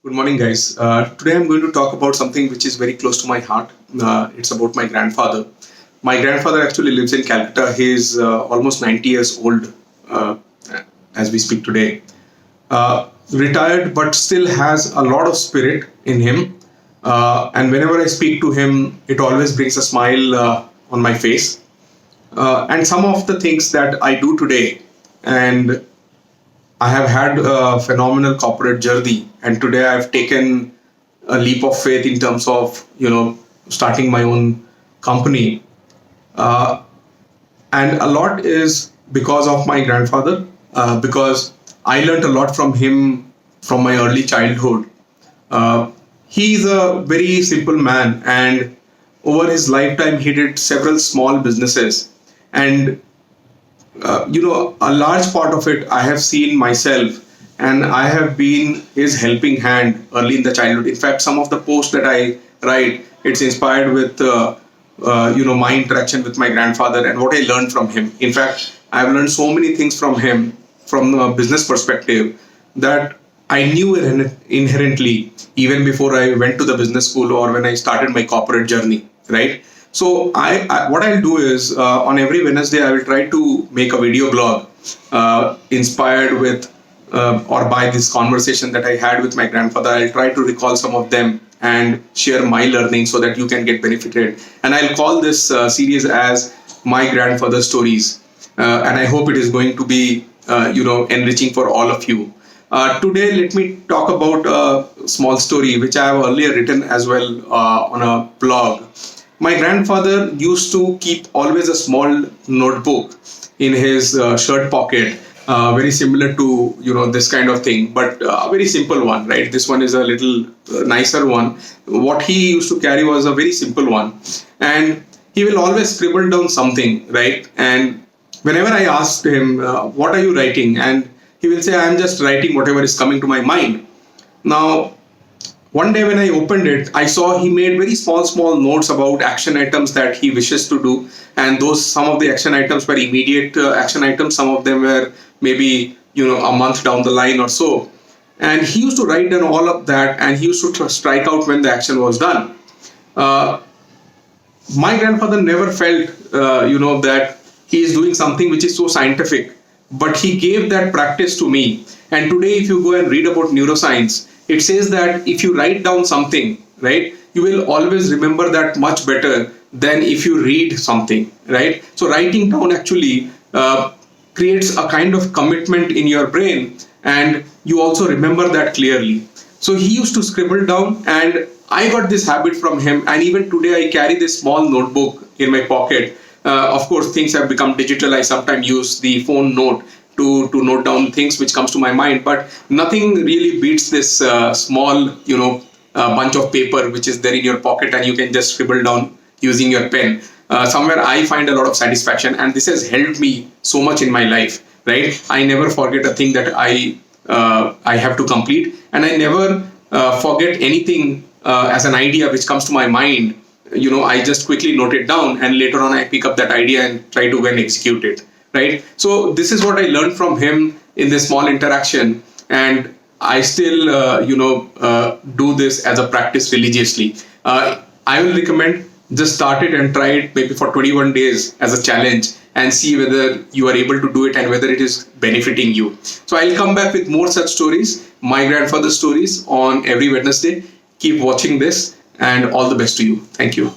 Good morning, guys. Today I'm going to talk about something which is very close to my heart. It's about my grandfather. My grandfather actually lives in Calcutta. He's almost 90 years old uh, as we speak today. Retired, but still has a lot of spirit in him. And whenever I speak to him, it always brings a smile on my face. And some of the things that I do today, and I have had a phenomenal corporate journey, and today I've taken a leap of faith in terms of starting my own company, uh, and a lot is because of my grandfather. Because I learned a lot from him from my early childhood. Uh, he's a very simple man, and over his lifetime, he did several small businesses, and a large part of it I have seen myself, and I have been his helping hand early in the childhood. In fact, some of the posts that I write, it's inspired with my interaction with my grandfather and what I learned from him. In fact, I've learned so many things from him from a business perspective that I knew inherently even before I went to the business school or when I started my corporate journey, right? So I what I'll do is on every Wednesday I will try to make a video blog inspired with or by this conversation that I had with my grandfather. I'll try to recall some of them and share my learning so that you can get benefited. And I'll call this series as My Grandfather Stories. And I hope it is going to be enriching for all of you. Today, let me talk about a small story which I have earlier written as well on a blog. My grandfather used to keep always a small notebook in his shirt pocket, very similar to this kind of thing, but a very simple one, right? This one is a little nicer one. What he used to carry was a very simple one, and he will always scribble down something, right? And whenever I asked him, "What are you writing?" and he will say, "I'm just writing whatever is coming to my mind." Now, one day when I opened it, I saw he made very small notes about action items that he wishes to do, and those some of the action items were immediate action items. Some of them were maybe a month down the line or so. And he used to write down all of that, and he used to strike out when the action was done. Uh, my grandfather never felt, that he is doing something which is so scientific, but he gave that practice to me. And today, if you go and read about neuroscience, it says that if you write down something, right, you will always remember that much better than if you read something, right? So writing down actually creates a kind of commitment in your brain, and you also remember that clearly. So he used to scribble down, and I got this habit from him, and even today I carry this small notebook in my pocket. Of course, things have become digital. I sometimes use the phone note to note down things which comes to my mind, but nothing really beats this small bunch of paper which is there in your pocket, and you can just scribble down using your pen. Somewhere I find a lot of satisfaction, and this has helped me so much in my life, right? I never forget a thing that I have to complete, and I never forget anything as an idea which comes to my mind. I just quickly note it down, and later on I pick up that idea and try to go and execute it, right? So this is what I learned from him in this small interaction, and I still do this as a practice religiously. I will recommend, just start it and try it maybe for 21 days as a challenge, and see whether you are able to do it and whether it is benefiting you. So I'll come back with more such stories, my grandfather stories, on every Wednesday. Keep watching this, and all the best to you. Thank you.